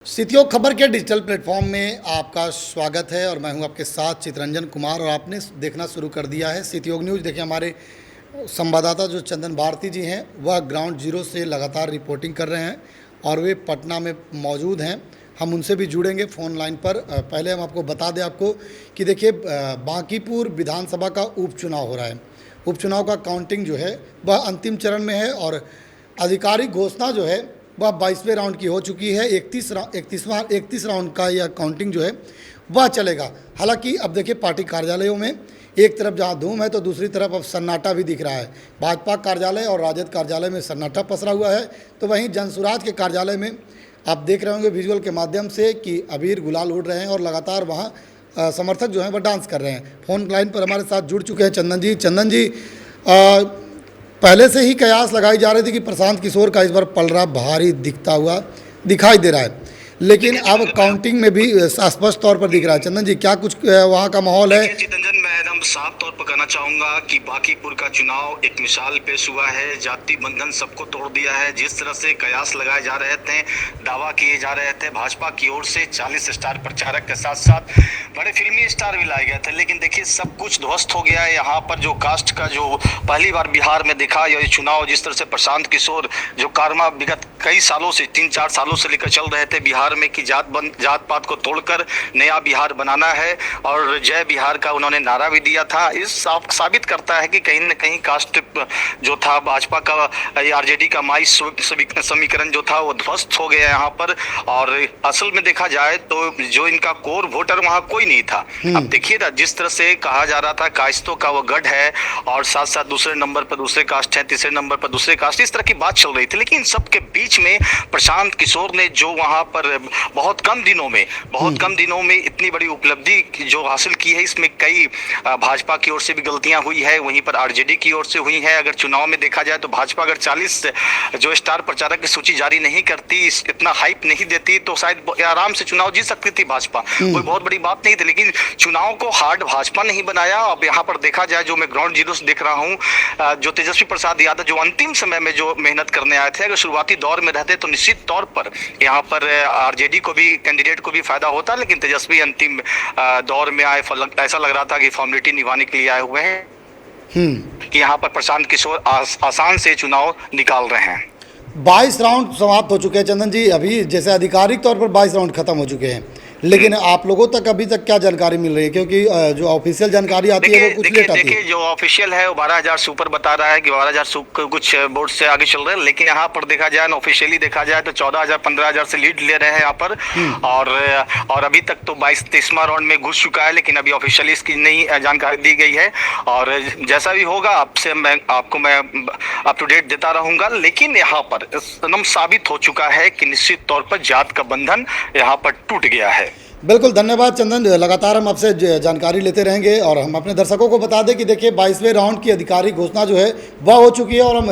सितयोग खबर के digital platform में आपका स्वागत है और मैं हूं आपके साथ चितरंजन कुमार। और आपने देखना शुरू कर दिया है सितयोग न्यूज़। देखिए, हमारे संवाददाता जो चंदन भारती जी हैं वह ग्राउंड जीरो से लगातार रिपोर्टिंग कर रहे हैं और वे पटना में मौजूद हैं। हम उनसे भी जुड़ेंगे फ़ोन लाइन पर। पहले हम आपको बता दें आपको कि देखिए, बांकीपुर विधानसभा का उपचुनाव हो रहा है। उपचुनाव का काउंटिंग जो है वह अंतिम चरण में है और आधिकारिक घोषणा जो है वह 22वें राउंड की हो चुकी है। 31 राउंड का यह काउंटिंग जो है वह चलेगा। हालांकि अब देखिए, पार्टी कार्यालयों में एक तरफ जहां धूम है तो दूसरी तरफ अब सन्नाटा भी दिख रहा है। भाजपा कार्यालय और राजद कार्यालय में सन्नाटा पसरा हुआ है, तो वहीं जनसुराज के कार्यालय में आप देख रहे होंगे विजुअल के माध्यम से कि अबीर गुलाल उड़ रहे हैं और लगातार वहाँ समर्थक जो हैं वह डांस कर रहे हैं। फ़ोन लाइन पर हमारे साथ जुड़ चुके हैं चंदन जी। पहले से ही कयास लगाई जा रही थी कि प्रशांत किशोर का इस बार पलड़ा भारी दिखता हुआ दिखाई दे रहा है, लेकिन अब काउंटिंग में भी स्पष्ट तौर पर दिख रहा है। चंदन जी, क्या कुछ वहाँ का माहौल है? चितरंजन, मैं एकदम साफ तौर पर कहना चाहूंगा कि बांकीपुर का चुनाव एक मिसाल पेश हुआ है। जाति बंधन सबको तोड़ दिया है। जिस तरह से कयास लगाए जा रहे थे, दावा किए जा रहे थे भाजपा की ओर से 40 स्टार प्रचारक के साथ साथ बड़े फिल्मी स्टार भी लाए गए थे, लेकिन देखिए सब कुछ ध्वस्त हो गया है। यहाँ पर जो कास्ट का जो पहली बार बिहार में देखा ये चुनाव, जिस तरह से प्रशांत किशोर जो कारमा विगत कई सालों से 3-4 सालों से लेकर चल रहे थे बिहार में कि जात पात को तोड़कर नया बिहार बनाना है और जय बिहार का उन्होंने नारा भी दिया था। इस साबित करता है कि कहीं न कहीं कास्ट जो था भाजपा का आरजेडी का माई समीकरण जो था वो ध्वस्त हो गया यहाँ पर। और असल में देखा जाए तो जो इनका कोर वोटर वहाँ कोई नहीं था। अब देखिए ना, जिस तरह से कहा जा रहा था कास्टों का वो गढ़ है और साथ साथ दूसरे नंबर पर दूसरे कास्ट है, तीसरे नंबर पर दूसरे कास्ट, इस तरह की बात चल रही थी। लेकिन सबके बीच में प्रशांत किशोर ने जो वहाँ पर बहुत कम दिनों में इतनी बड़ी उपलब्धि जो हासिल की है, इसमें कई भाजपा की ओर से भी गलतियां हुई है, वहीं पर आरजेडी की ओर से हुई है। अगर चुनाव में देखा जाए तो भाजपा अगर 40 जो स्टार प्रचारक की सूची जारी नहीं करती, इतना हाइप नहीं देती, तो शायद आराम से चुनाव जीत सकती थी भाजपा। कोई बहुत बड़ी बात नहीं थी, लेकिन चुनाव को हार्ड भाजपा नहीं बनाया। अब यहाँ पर देखा जाए, जो मैं ग्राउंड जीरो से देख रहा हूँ, जो तेजस्वी प्रसाद यादव जो अंतिम समय में जो मेहनत करने आए थे, अगर शुरुआती दौर में रहते तो निश्चित तौर पर यहाँ पर आरजेडी को भी, कैंडिडेट को भी फायदा होता, लेकिन तेजस्वी अंतिम दौर में आए, ऐसा लग रहा था कि फॉर्मेलिटी निभाने के लिए आए हुए हैं कि यहाँ पर प्रशांत किशोर आसान से चुनाव निकाल रहे हैं। 22 राउंड समाप्त हो चुके हैं चंदन जी। अभी जैसे आधिकारिक तौर पर 22 राउंड खत्म हो चुके हैं, लेकिन आप लोगों तक अभी तक क्या जानकारी मिल रही है? क्योंकि जो ऑफिशियल जानकारी आती है वो कुछ लेट आती है। देखिए, जो ऑफिशियल है वो 12,000 से ऊपर बता रहा है कि 12,000 कुछ बोर्ड से आगे चल रहे हैं, लेकिन यहाँ पर देखा जाए, ऑफिशियली देखा जाए तो 14,000 15,000 से लीड ले रहे हैं यहाँ पर। और अभी तक तो 22-23वां राउंड में घुस चुका है, लेकिन अभी ऑफिशियली इसकी नई जानकारी दी गई है और जैसा भी होगा आपसे मैं अप टू डेट देता रहूंगा। लेकिन यहाँ पर एकदम साबित हो चुका है कि निश्चित तौर पर जात का बंधन यहाँ पर टूट गया है। बिल्कुल, धन्यवाद चंदन। लगातार हम आपसे जानकारी लेते रहेंगे और हम अपने दर्शकों को बता दें कि देखिए 22वें राउंड की आधिकारिक घोषणा जो है वह हो चुकी है और हम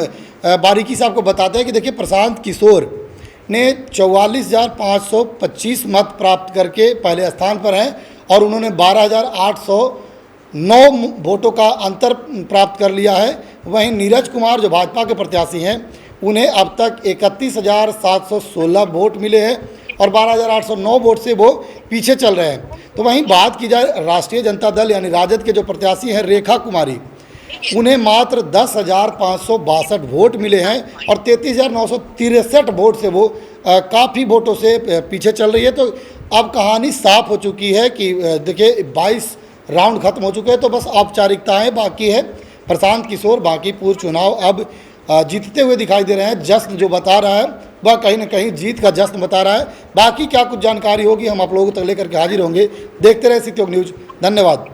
बारीकी से आपको बताते हैं कि देखिए, प्रशांत किशोर ने 44,525 मत प्राप्त करके पहले स्थान पर हैं और उन्होंने 12,809 वोटों का अंतर प्राप्त कर लिया है। वहीं नीरज कुमार जो भाजपा के प्रत्याशी हैं, उन्हें अब तक 31,716 वोट मिले हैं और 12,809 वोट से वो पीछे चल रहे हैं। तो वहीं बात की जाए राष्ट्रीय जनता दल यानी राजद के जो प्रत्याशी हैं रेखा कुमारी, उन्हें मात्र 10,562 वोट मिले हैं और 33,963 वोट से वो काफ़ी वोटों से पीछे चल रही है। तो अब कहानी साफ हो चुकी है कि देखिए 22 राउंड खत्म हो चुके हैं, तो बस औपचारिकताएँ बाकी है। प्रशांत किशोर बांकीपुर चुनाव अब जीतते हुए दिखाई दे रहे हैं। जश्न जो बता रहा है वह कहीं ना कहीं जीत का जश्न बता रहा है। बाकी क्या कुछ जानकारी होगी हम आप लोगों तक लेकर के हाजिर होंगे। देखते रहे सितयोग न्यूज़। धन्यवाद।